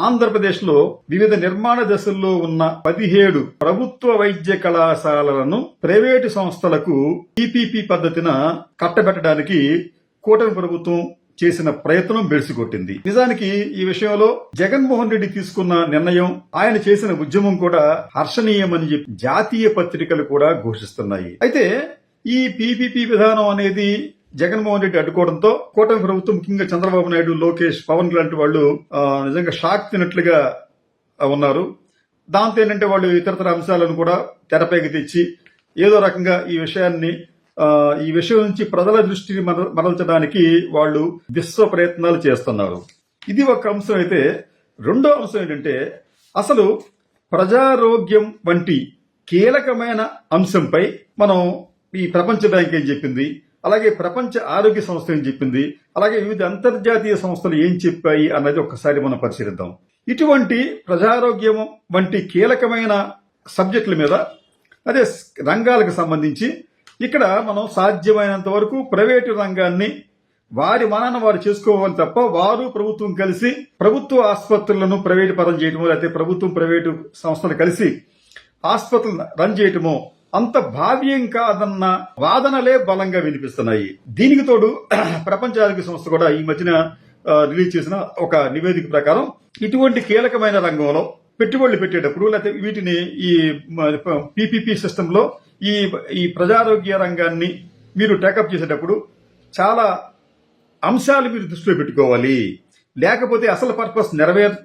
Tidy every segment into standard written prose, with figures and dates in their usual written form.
ఆంధ్రప్రదేశ్లో వివిధ నిర్మాణ దశల్లో ఉన్న 17 ప్రభుత్వ వైద్య కళాశాలలను ప్రైవేటు సంస్థలకు పీపీపీ పద్ధతిన కట్టబెట్టడానికి కూటమి ప్రభుత్వం చేసిన ప్రయత్నం బెడిసికొట్టింది. నిజానికి ఈ విషయంలో జగన్మోహన్ రెడ్డి తీసుకున్న నిర్ణయం, ఆయన చేసిన ఉద్యమం కూడా హర్షణీయమని చెప్పి జాతీయ పత్రికలు కూడా ఘోషిస్తున్నాయి. అయితే ఈ పీపీపీ విధానం అనేది జగన్మోహన్ రెడ్డి అడ్డుకోవడంతో కూటమి ప్రభుత్వం, ముఖ్యంగా చంద్రబాబు నాయుడు, లోకేష్, పవన్ లాంటి వాళ్ళు నిజంగా షాక్ తినట్లుగా ఉన్నారు. దాంతో ఏంటంటే వాళ్ళు ఇతరతర అంశాలను కూడా తెరపైకి తెచ్చి ఏదో రకంగా ఈ విషయం నుంచి ప్రజల దృష్టిని మరల్చడానికి వాళ్ళు విశ్వ ప్రయత్నాలు చేస్తున్నారు. ఇది ఒక అంశం. అయితే రెండో అంశం ఏంటంటే అసలు ప్రజారోగ్యం వంటి కీలకమైన అంశంపై మనం ఈ ప్రపంచ బ్యాంక్ ఏం చెప్పింది, అలాగే ప్రపంచ ఆరోగ్య సంస్థ ఏం చెప్పింది, అలాగే వివిధ అంతర్జాతీయ సంస్థలు ఏం చెప్పాయి అన్నది ఒక్కసారి మనం పరిశీలిద్దాం. ఇటువంటి ప్రజారోగ్యం వంటి కీలకమైన సబ్జెక్టుల మీద, అదే రంగాలకు సంబంధించి ఇక్కడ మనం సాధ్యమైనంత వరకు ప్రైవేటు రంగాన్ని వారి మానాన వారు చేసుకోవాలి తప్ప వారు ప్రభుత్వం కలిసి ప్రభుత్వ ఆసుపత్రులను ప్రైవేటు పరం చేయటమో, లేకపోతే ప్రభుత్వం ప్రైవేటు సంస్థలు కలిసి ఆసుపత్రులను రన్ చేయటమో అంత భావ్యం కాదన్న వాదనలే బలంగా వినిపిస్తున్నాయి. దీనికి తోడు ప్రపంచ ఆరోగ్య సంస్థ కూడా ఈ మధ్యన రిలీజ్ చేసిన ఒక నివేదిక ప్రకారం ఇటువంటి కీలకమైన రంగంలో పెట్టుబడులు పెట్టేటప్పుడు, లేకపోతే వీటిని ఈ పీపీపీ సిస్టమ్ లో ఈ ప్రజారోగ్య రంగాన్ని మీరు టేకప్ చేసేటప్పుడు చాలా అంశాలు మీరు దృష్టిలో పెట్టుకోవాలి, లేకపోతే అసలు పర్పస్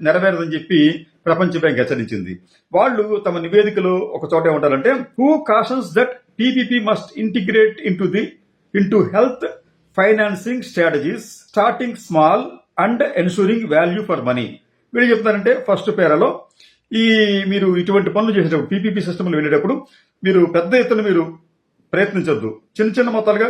నెరవేరదని చెప్పి ప్రపంచ బ్యాంక్ హెచ్చరించింది. వాళ్ళు తమ నివేదికలో ఒక చోట ఏమంటారంటే, who cautions that PPP must integrate into health financing strategies starting small and ensuring value for money. వీళ్ళు చెప్తారంటే ఫస్ట్ పేరాలో మీరు ఇటువంటి పనులు చేసేటప్పుడు, పీపీపీ సిస్టమ్లో వెళ్ళేటప్పుడు మీరు పెద్ద ఎత్తున మీరు ప్రయత్నించొద్దు, చిన్న చిన్న మొత్తాలుగా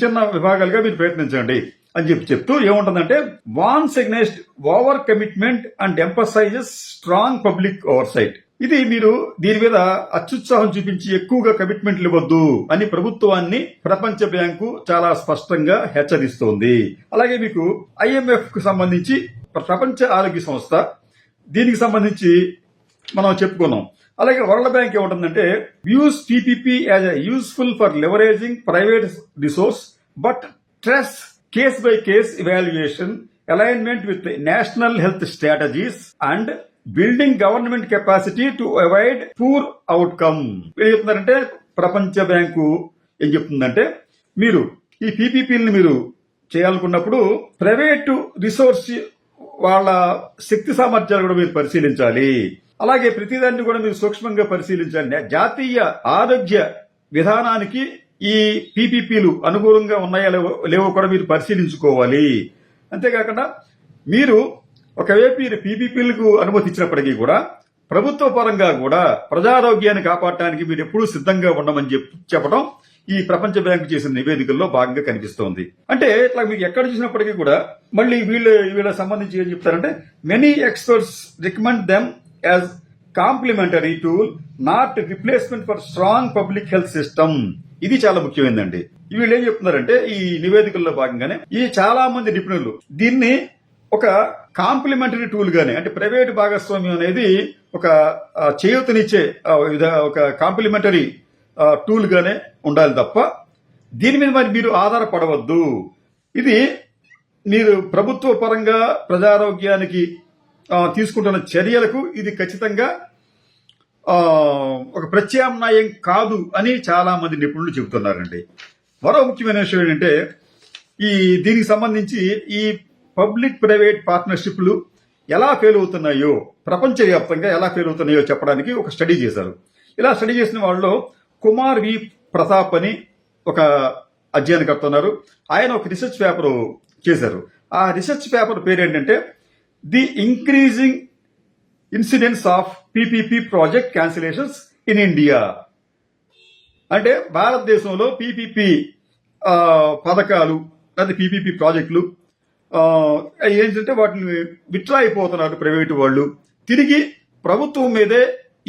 చిన్న విభాగాలుగా మీరు ప్రయత్నించండి అని చెప్తూ ఏముంటుందంటే, warns against over commitment and emphasizes strong public oversight. ఇది మీరు దీని మీద అత్యుత్సాహం చూపించి ఎక్కువగా కమిట్మెంట్లు ఇవ్వద్దు అని ప్రభుత్వాన్ని ప్రపంచ బ్యాంకు చాలా స్పష్టంగా హెచ్చరిస్తోంది. అలాగే మీకు ఐఎంఎఫ్ కు సంబంధించి ప్రపంచ ఆరోగ్య సంస్థ, దీనికి సంబంధించి మనం చెప్పుకున్నాం. అలాగే వరల్డ్ బ్యాంక్ ఏముంటుందంటే, views PPP as a useful for leveraging private resource but stress case by case evaluation, alignment with the national health strategies and building government capacity to avoid poor outcome. ఏం చెప్తున్నారంటే, ప్రపంచ bank ఏం చెప్తుందంటే, మీరు ఈ పీపీపీని మీరు చేయాలనుకున్నప్పుడు ప్రైవేటు రిసోర్స్ వాళ్ళ శక్తి సామర్థ్యాలు కూడా మీరు పరిశీలించాలి. అలాగే ప్రతిదాన్ని కూడా మీరు సూక్ష్మంగా పరిశీలించాలి. జాతీయ ఆరోగ్య విధానానికి ఈ పీపీపీలు అనుకూలంగా ఉన్నాయా లేవో కూడా మీరు పరిశీలించుకోవాలి. అంతేకాకుండా మీరు ఒకవైపు మీరు పీపీపీలకు అనుమతి ఇచ్చినప్పటికీ కూడా ప్రభుత్వ పరంగా కూడా ప్రజారోగ్యాన్ని కాపాడటానికి మీరు ఎప్పుడూ సిద్ధంగా ఉండమని చెప్పడం ఈ ప్రపంచ బ్యాంకు చేసిన నివేదికల్లో భాగంగా కనిపిస్తోంది. అంటే ఇట్లా మీకు ఎక్కడ చూసినప్పటికీ కూడా మళ్ళీ వీళ్ళ సంబంధించి ఏం చెప్తారంటే, many experts recommend them as complementary tool not replacement for strong public health system. ఇది చాలా ముఖ్యమైనదండి. వీళ్ళు ఏం చెప్తున్నారంటే, ఈ నివేదికల్లో భాగంగానే ఈ చాలా మంది నిపుణులు దీన్ని ఒక కాంప్లిమెంటరీ టూల్ గానే, అంటే ప్రైవేట్ భాగస్వామ్యం అనేది ఒక చేయూతనిచ్చే ఒక కాంప్లిమెంటరీ టూల్ గానే ఉండాలి తప్ప దీని మీద మరి మీరు ఆధారపడవద్దు. ఇది మీరు ప్రభుత్వ పరంగా ప్రజారోగ్యానికి తీసుకుంటున్న చర్యలకు ఇది ఖచ్చితంగా ఒక ప్రత్యామ్నాయం కాదు అని చాలా మంది నిపుణులు చెబుతున్నారండి. మరో ముఖ్యమైన విషయం ఏంటంటే, దీనికి సంబంధించి ఈ పబ్లిక్ ప్రైవేట్ పార్ట్నర్షిప్లు ఎలా ఫెయిల్ అవుతున్నాయో, ప్రపంచవ్యాప్తంగా ఎలా ఫెయిల్ అవుతున్నాయో చెప్పడానికి ఒక స్టడీ చేశారు. ఇలా స్టడీ చేసిన వాళ్ళు కుమార్ వి ప్రతాప్ అని ఒక అధ్యయనకర్త ఉన్నారు. ఆయన ఒక రీసెర్చ్ పేపర్ చేశారు. ఆ రీసెర్చ్ పేపర్ పేరు ఏంటంటే, the increasing incidence of PPP project cancellations in India. అంటే భారతదేశంలో పీపీపీ పథకాలు లేదా పీపీపీ ప్రాజెక్టులు ఏంటంటే వాటిని విత్డ్రా అయిపోతున్నారు ప్రైవేటు వాళ్ళు, తిరిగి ప్రభుత్వం మీదే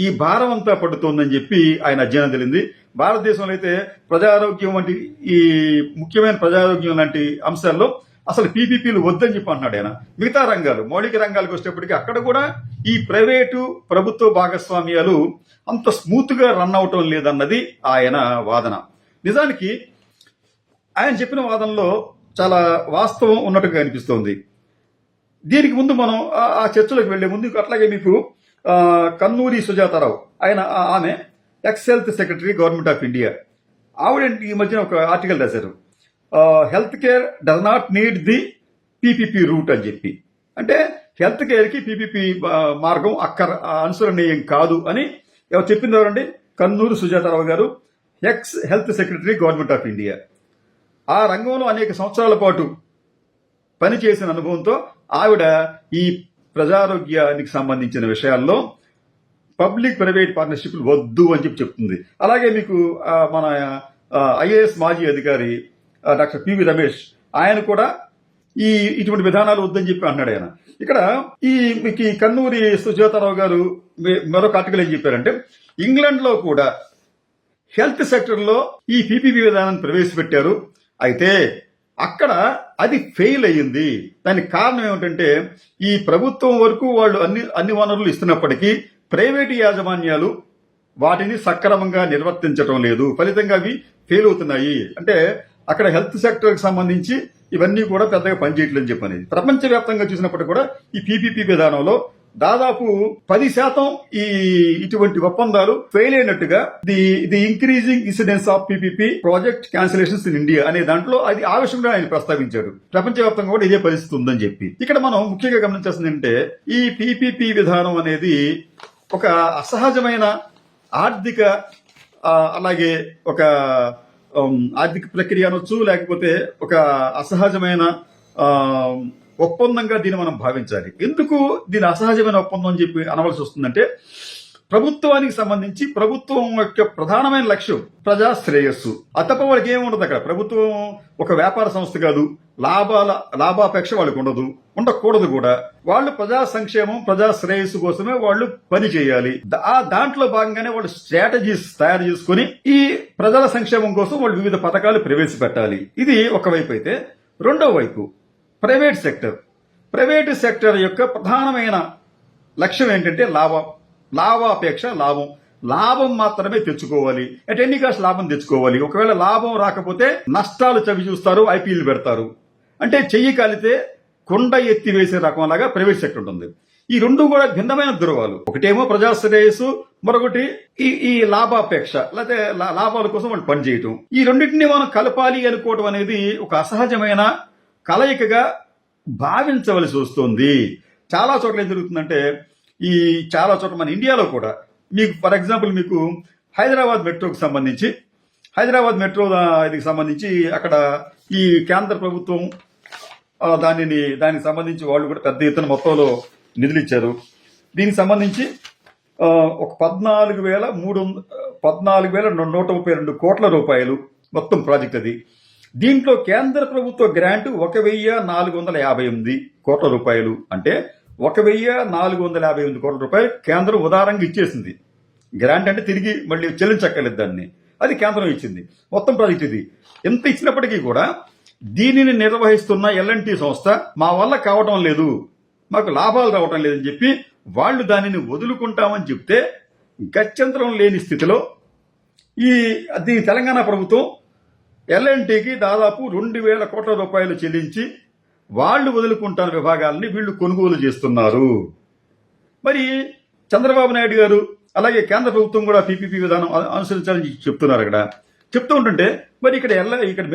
ఈ భారం అంతా పడుతోందని చెప్పి ఆయన అధ్యయనం తెలింది. భారతదేశంలో అయితే ప్రజారోగ్యం వంటి ఈ ముఖ్యమైన ప్రజారోగ్యం లాంటి అంశాల్లో అసలు పీపీపీలు వద్దని చెప్పి అంటున్నాడు ఆయన. మిగతా రంగాలు, మౌలిక రంగాలకు వచ్చేటప్పటికి అక్కడ కూడా ఈ ప్రైవేటు ప్రభుత్వ భాగస్వామ్యాలు అంత స్మూత్ గా రన్ అవటం లేదన్నది ఆయన వాదన. నిజానికి ఆయన చెప్పిన వాదనలో చాలా వాస్తవం ఉన్నట్టుగా అనిపిస్తోంది. దీనికి ముందు మనం ఆ చర్చలోకి వెళ్లే ముందు అట్లాగే మీకు కన్నూరి సుజాతారావు, ఆమె ex health secretary government of India, ఆవిడ ఈ మధ్యన ఒక ఆర్టికల్ రాశారు, health care does not need the PPP route అని చెప్పి. అంటే హెల్త్ కేర్ కి పీపీపీ మార్గం అనుసరణీయం కాదు అని ఎవరు చెప్పింది? ఎవరండి? కన్నూరి సుజాతారావు గారు, X health secretary government of India. ఆ రంగంలో అనేక సంవత్సరాల పాటు పనిచేసిన అనుభవంతో ఆవిడ ఈ ప్రజారోగ్యానికి సంబంధించిన విషయాల్లో పబ్లిక్ ప్రైవేట్ పార్ట్నర్షిప్లు వద్దు అని చెప్పి చెప్తుంది. అలాగే మీకు మన ఐఏఎస్ మాజీ అధికారి డాక్టర్ పివి రమేష్, ఆయన కూడా ఇటువంటి విధానాలు వద్దని చెప్పి అన్నాడు ఆయన. ఇక్కడ మీకు కన్నూరి సుజాతారావు గారు మరొక ఆర్టికల్ ఏం చెప్పారంటే, ఇంగ్లాండ్ లో కూడా హెల్త్ సెక్టర్ లో ఈ పీపీపీ విధానాన్ని ప్రవేశపెట్టారు, అయితే అక్కడ అది ఫెయిల్ అయ్యింది. దానికి కారణం ఏమిటంటే, ఈ ప్రభుత్వం వరకు వాళ్ళు అన్ని వనరులు ఇస్తున్నప్పటికీ ప్రైవేటు యాజమాన్యాలు వాటిని సక్రమంగా నిర్వర్తించడం లేదు, ఫలితంగా అవి ఫెయిల్ అవుతున్నాయి. అంటే అక్కడ హెల్త్ సెక్టర్ కి సంబంధించి ఇవన్నీ కూడా పెద్దగా పనిచేయట్లేదని చెప్పనేది. ప్రపంచవ్యాప్తంగా చూసినప్పటికీ కూడా ఈ పీపీపీ విధానంలో దాదాపు 10% ఇటువంటి ఒప్పందాలు ఫెయిల్ అయినట్టుగా the increasing incidence of PPP project cancellations in India అనే దాంట్లో అది ఆ విషయంగా ఆయన ప్రస్తావించాడు. ప్రపంచవ్యాప్తంగా కూడా ఇదే పరిస్థితి ఉందని చెప్పి. ఇక్కడ మనం ముఖ్యంగా గమనించాల్సింది ఏంటంటే, ఈ పీపీపీ విధానం అనేది ఒక అసహజమైన ఆర్థిక అలాగే ఒక ఆర్థిక ప్రక్రియ అనొచ్చు, లేకపోతే ఒక అసహజమైన ఒప్పందంగా దీన్ని మనం భావించాలి. ఎందుకు దీని అసహజమైన ఒప్పందం అని చెప్పి అనవలసి వస్తుందంటే, ప్రభుత్వానికి సంబంధించి ప్రభుత్వం యొక్క ప్రధానమైన లక్ష్యం ప్రజా శ్రేయస్సు. తప్ప వాళ్ళకి ఏముండదు. అక్కడ ప్రభుత్వం ఒక వ్యాపార సంస్థ కాదు, లాభాపేక్ష వాళ్ళకి ఉండకూడదు కూడా. వాళ్ళు ప్రజా సంక్షేమం, ప్రజా శ్రేయస్సు కోసమే వాళ్ళు పని చేయాలి. దాంట్లో భాగంగానే వాళ్ళు స్ట్రాటజీస్ తయారు చేసుకుని ఈ ప్రజల సంక్షేమం కోసం వాళ్ళు వివిధ పథకాలు ప్రవేశపెట్టాలి. ఇది ఒకవైపు అయితే, రెండో వైపు ప్రైవేటు సెక్టర్ యొక్క ప్రధానమైన లక్ష్యం ఏంటంటే లాభాపేక్ష, లాభం మాత్రమే తెచ్చుకోవాలి. అట్ ఎనీ కాస్ట్ లాభం తెచ్చుకోవాలి. ఒకవేళ లాభం రాకపోతే నష్టాలు చవి చూస్తారు, ఐపీఎల్ పెడతారు. అంటే చెయ్యి కాలితే కొండ ఎత్తి వేసే రకం లాగా ప్రైవేట్ సెక్టర్ ఉంటుంది. ఈ రెండు కూడా భిన్నమైన ధృవాలు. ఒకటేమో ప్రజా శ్రేయస్సు, మరొకటి ఈ లాభాపేక్ష, లేకపోతే లాభాల కోసం వాళ్ళు పనిచేయటం. ఈ రెండింటినీ మనం కలపాలి అనుకోవటం అనేది ఒక అసహజమైన కలయికగా భావించవలసి వస్తుంది. చాలా చోట్ల ఏం జరుగుతుందంటే, చాలా చోట్ల మన ఇండియాలో కూడా మీకు ఫర్ ఎగ్జాంపుల్ మీకు హైదరాబాద్ మెట్రోకి సంబంధించి ఇది సంబంధించి అక్కడ ఈ కేంద్ర ప్రభుత్వం దానికి సంబంధించి వాళ్ళు కూడా పెద్ద ఎత్తున మొత్తంలో నిధులు ఇచ్చారు. దీనికి సంబంధించి ఒక 14,132 కోట్ల రూపాయలు మొత్తం ప్రాజెక్ట్ అది. దీంట్లో కేంద్ర ప్రభుత్వ గ్రాంట్ 1,458 కోట్ల రూపాయలు. అంటే 1,458 కోట్ల రూపాయలు కేంద్రం ఉదారంగా ఇచ్చేసింది. గ్రాంట్ అంటే తిరిగి మళ్ళీ చెల్లించక్కర్లేదు దాన్ని, అది కేంద్రం ఇచ్చింది. మొత్తం ప్రాజెక్ట్ ఇది. ఎంత ఇచ్చినప్పటికీ కూడా దీనిని నిర్వహిస్తున్న ఎల్ఎన్టీ సంస్థ మా వల్ల కావటం లేదు, మాకు లాభాలు రావటం లేదని చెప్పి వాళ్ళు దానిని వదులుకుంటామని చెప్తే, గత్యంతరం లేని స్థితిలో దీని తెలంగాణ ప్రభుత్వం ఎల్ఎన్టీకి దాదాపు 2,000 కోట్ల రూపాయలు చెల్లించి వాళ్ళు వదులుకుంటారు విభాగాలని వీళ్ళు కొనుగోలు చేస్తున్నారు. మరి చంద్రబాబు నాయుడు గారు అలాగే కేంద్ర ప్రభుత్వం కూడా పీపీపీ విధానం అనుసరించాలని చెప్తున్నారు. అక్కడ చెప్తూ ఉంటుంటే మరి ఇక్కడ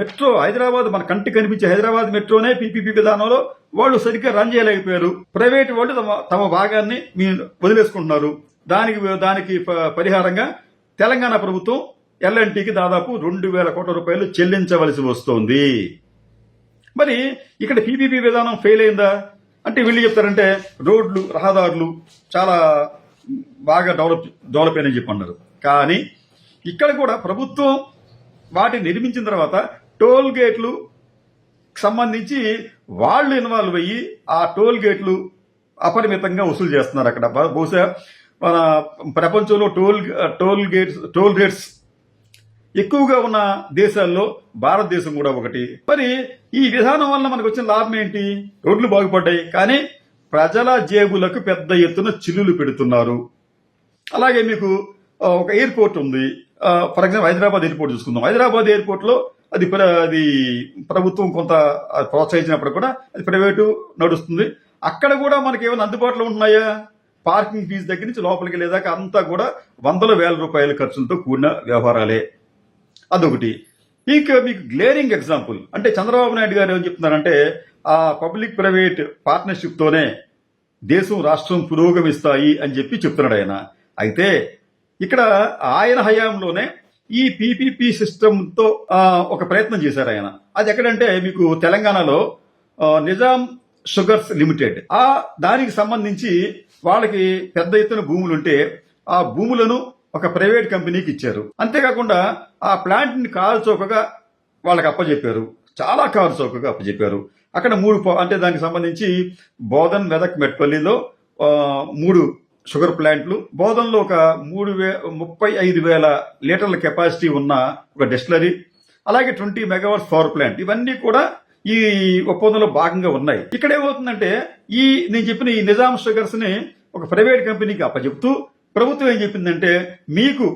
మెట్రో హైదరాబాద్, మన కంటికి కనిపించే హైదరాబాద్ మెట్రోనే పీపీపీ విధానంలో వాళ్ళు సరిగ్గా రన్ చేయలేకపోయారు. ప్రైవేట్ వాళ్ళు తమ భాగాన్ని వదిలేసుకుంటున్నారు. దానికి పరిహారంగా తెలంగాణ ప్రభుత్వం ఎల్ఎన్టీకి దాదాపు 2,000 కోట్ల రూపాయలు చెల్లించవలసి వస్తోంది. మరి ఇక్కడ పీపీపీ విధానం ఫెయిల్ అయిందా అంటే వీళ్ళు చెప్తారంటే రోడ్లు, రహదారులు చాలా బాగా డెవలప్ అయినని చెప్పి అన్నారు. కానీ ఇక్కడ కూడా ప్రభుత్వం వాటిని నిర్మించిన తర్వాత టోల్ గేట్లు సంబంధించి వాళ్ళు ఇన్వాల్వ్ అయ్యి ఆ టోల్ గేట్లు అపరిమితంగా వసూలు చేస్తున్నారు. అక్కడ బహుశా మన ప్రపంచంలో టోల్ రేట్స్ ఎక్కువగా ఉన్న దేశాల్లో భారతదేశం కూడా ఒకటి. మరి ఈ విధానం వల్ల మనకు వచ్చిన లాభం ఏంటి? రోడ్లు బాగుపడ్డాయి, కానీ ప్రజల జేబులకు పెద్ద ఎత్తున చిల్లులు పెడుతున్నారు. అలాగే మీకు ఒక ఎయిర్పోర్ట్ ఉంది. ఫర్ ఎగ్జాంపుల్ హైదరాబాద్ ఎయిర్పోర్ట్ చూసుకుందాం. హైదరాబాద్ ఎయిర్పోర్ట్ లో అది ప్రభుత్వం కొంత ప్రోత్సహించినప్పుడు కూడా అది ప్రైవేటు నడుస్తుంది. అక్కడ కూడా మనకి ఏమైనా అందుబాటులో ఉంటున్నాయా? పార్కింగ్ ఫీజు దగ్గర నుంచి లోపలికి వెళ్ళేదాకా అంతా కూడా వందల వేల రూపాయల ఖర్చులతో కూడిన వ్యవహారాలే. అదొకటి. ఇంకా మీకు గ్లేరింగ్ ఎగ్జాంపుల్ అంటే చంద్రబాబు నాయుడు గారు ఏం చెప్తున్నారంటే ఆ పబ్లిక్ ప్రైవేట్ పార్ట్నర్షిప్ తోనే దేశం రాష్ట్రం పురోగమిస్తాయి అని చెప్పి చెప్తున్నాడు ఆయన. అయితే ఇక్కడ ఆయన హయాంలోనే ఈ పీపీపీ సిస్టంతో ఒక ప్రయత్నం చేశారు ఆయన. అది ఎక్కడంటే మీకు తెలంగాణలో నిజాం షుగర్స్ లిమిటెడ్ దానికి సంబంధించి వాళ్ళకి పెద్ద ఎత్తున భూములుంటే ఆ భూములను ఒక ప్రైవేట్ కంపెనీకి ఇచ్చారు. అంతేకాకుండా ఆ ప్లాంట్ ని కారుచౌకగా వాళ్ళకి అప్పచెప్పారు. చాలా కారుచౌకగా అప్పచెప్పారు. అక్కడ అంటే దానికి సంబంధించి బోధన్, మెదక్, మెట్పల్లిలో 3 షుగర్ ప్లాంట్లు, బోధన్లో ఒక 35,000 లీటర్ల కెపాసిటీ ఉన్న ఒక డిస్టిలరీ, అలాగే 20 మెగావాట్స్ పవర్ ప్లాంట్, ఇవన్నీ కూడా ఈ ఒప్పందంలో భాగంగా ఉన్నాయి. ఇక్కడ ఏమవుతుందంటే నేను చెప్పిన ఈ నిజాం షుగర్స్ ని ఒక ప్రైవేట్ కంపెనీకి అప్పచెప్తూ ప్రభుత్వం ఏం చెప్పిందంటే మీకు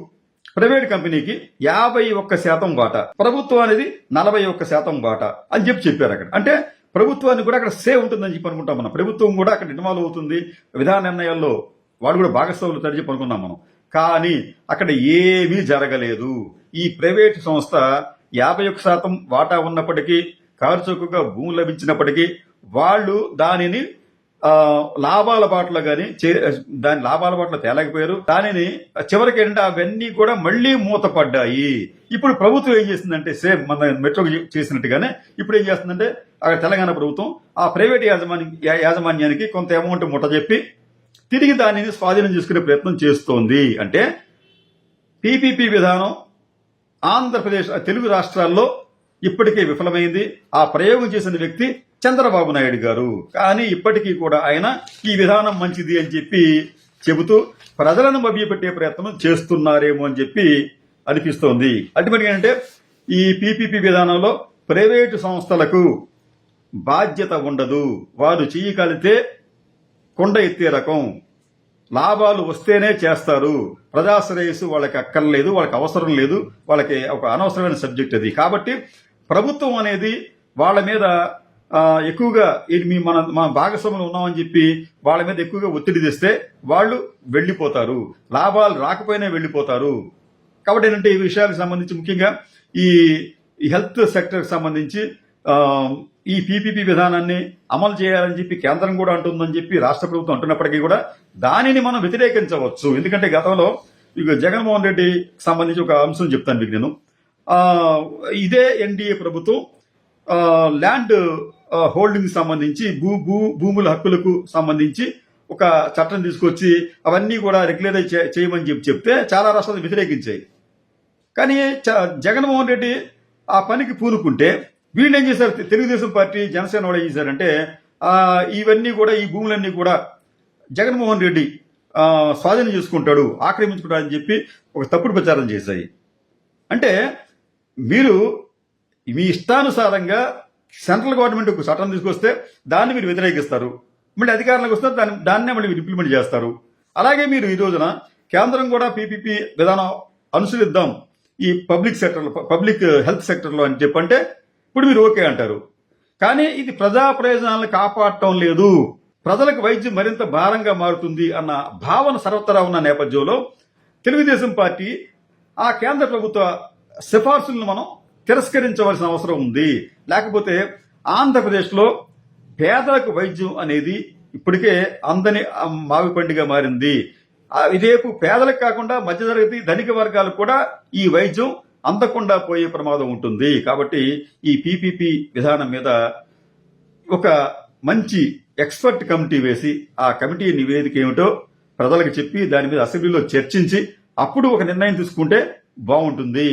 ప్రైవేట్ కంపెనీకి 51% వాటా, ప్రభుత్వం అనేది 41% వాటా అని చెప్పారు అక్కడ. అంటే ప్రభుత్వానికి కూడా అక్కడ సేవ్ ఉంటుందని చెప్పి అనుకుంటాం మనం. ప్రభుత్వం కూడా అక్కడ ఇన్వాల్వ్ అవుతుంది, విధాన నిర్ణయాల్లో వాడు కూడా భాగస్వాములు తడి చెప్పి అనుకున్నాం మనం. కానీ అక్కడ ఏమీ జరగలేదు. ఈ ప్రైవేట్ సంస్థ 51% వాటా ఉన్నప్పటికీ, కారుచౌకగా భూములు లభించినప్పటికీ వాళ్ళు దానిని లాభాల బాటలో దాని లాభాల బాటలో తేలేకపోయారు. దానిని చివరికి ఏంటంటే అవన్నీ కూడా మళ్లీ మూతపడ్డాయి. ఇప్పుడు ప్రభుత్వం ఏం చేసిందంటే సేమ్ మన మెట్రోకి చేసినట్టుగానే ఇప్పుడు ఏం చేస్తుందంటే అక్కడ తెలంగాణ ప్రభుత్వం ఆ ప్రైవేట్ యాజమాన్యానికి కొంత అమౌంట్ ముట్టజెప్పి తిరిగి దానిని స్వాధీనం చేసుకునే ప్రయత్నం చేస్తోంది. అంటే పీపీపీ విధానం ఆంధ్రప్రదేశ్, తెలుగు రాష్ట్రాల్లో ఇప్పటికే విఫలమైంది. ఆ ప్రయోగం చేసిన వ్యక్తి చంద్రబాబు నాయుడు గారు. కానీ ఇప్పటికీ కూడా ఆయన ఈ విధానం మంచిది అని చెప్పి చెబుతూ ప్రజలను మభ్యపెట్టే ప్రయత్నం చేస్తున్నారేమో అని చెప్పి అనిపిస్తోంది. అల్టిమేట్గా ఏంటంటే ఈ పీపీపీ విధానంలో ప్రైవేటు సంస్థలకు బాధ్యత ఉండదు. వారు చేయగలిగితే కొండ ఎత్తే రకం, లాభాలు వస్తేనే చేస్తారు. ప్రజాశ్రేయస్సు వాళ్ళకి అక్కర్లేదు, వాళ్ళకి అవసరం లేదు, వాళ్ళకి ఒక అనవసరమైన సబ్జెక్ట్ అది. కాబట్టి ప్రభుత్వం అనేది వాళ్ళ మీద ఎక్కువగా మన భాగస్వాములు ఉన్నామని చెప్పి వాళ్ళ మీద ఎక్కువగా ఒత్తిడి తెస్తే వాళ్ళు వెళ్లిపోతారు, లాభాలు రాకపోయినా వెళ్లిపోతారు. కాబట్టి ఏంటంటే ఈ విషయాలకు సంబంధించి ముఖ్యంగా ఈ హెల్త్ సెక్టర్కి సంబంధించి ఈ పీపీపీ విధానాన్ని అమలు చేయాలని చెప్పి కేంద్రం కూడా అంటుందని చెప్పి రాష్ట్ర ప్రభుత్వం అంటున్నప్పటికీ కూడా దానిని మనం వ్యతిరేకించవచ్చు. ఎందుకంటే గతంలో ఇక జగన్మోహన్ రెడ్డి సంబంధించి ఒక అంశం చెప్తాను మీకు నేను. ఇదే ఎన్డీఏ ప్రభుత్వం ల్యాండ్ హోల్డింగ్ సంబంధించి భూముల హక్కులకు సంబంధించి ఒక చట్టం తీసుకొచ్చి అవన్నీ కూడా రెగ్యులరైజ్ చేయమని చెప్తే చాలా రాష్ట్రాలు వ్యతిరేకించాయి. కానీ జగన్మోహన్ రెడ్డి ఆ పనికి పూనుకుంటే వీళ్ళు ఏం చేశారు? తెలుగుదేశం పార్టీ, జనసేన కూడా ఏం చేశారంటే ఇవన్నీ కూడా ఈ భూములన్నీ కూడా జగన్మోహన్ రెడ్డి స్వాధీనం చేసుకుంటాడు, ఆక్రమించుకుంటాడు అని చెప్పి ఒక తప్పుడు ప్రచారం చేశాయి. అంటే మీరు మీ ఇష్టానుసారంగా సెంట్రల్ గవర్నమెంట్ ఒక చట్టం తీసుకొస్తే దాన్ని మీరు వ్యతిరేకిస్తారు, మళ్ళీ అధికారంలోకి వస్తే దాన్నే మళ్ళీ మీరు ఇంప్లిమెంట్ చేస్తారు. అలాగే మీరు ఈ రోజున కేంద్రం కూడా పీపీపీ విధానం అనుసరిద్దాం ఈ పబ్లిక్ హెల్త్ సెక్టర్లో అని చెప్పంటే ఇప్పుడు మీరు ఓకే అంటారు. కానీ ఇది ప్రజా ప్రయోజనాలను కాపాడటం లేదు, ప్రజలకు వైద్యం మరింత భారంగా మారుతుంది అన్న భావన సర్వత్రా ఉన్న నేపథ్యంలో తెలుగుదేశం పార్టీ ఆ కేంద్ర ప్రభుత్వ సిఫార్సులను మనం తిరస్కరించవలసిన అవసరం ఉంది. లేకపోతే ఆంధ్రప్రదేశ్లో పేదలకు వైద్యం అనేది ఇప్పటికే అందని మావి పండుగ మారింది. ఇదేపు పేదలకు కాకుండా మధ్యతరగతి ధనిక వర్గాలకు కూడా ఈ వైద్యం అందకుండా పోయే ప్రమాదం ఉంటుంది. కాబట్టి ఈ పీపీపీ విధానం మీద ఒక మంచి ఎక్స్పర్ట్ కమిటీ వేసి ఆ కమిటీ నివేదిక ఏమిటో ప్రజలకు చెప్పి దాని మీద అసెంబ్లీలో చర్చించి అప్పుడు ఒక నిర్ణయం తీసుకుంటే బాగుంటుంది.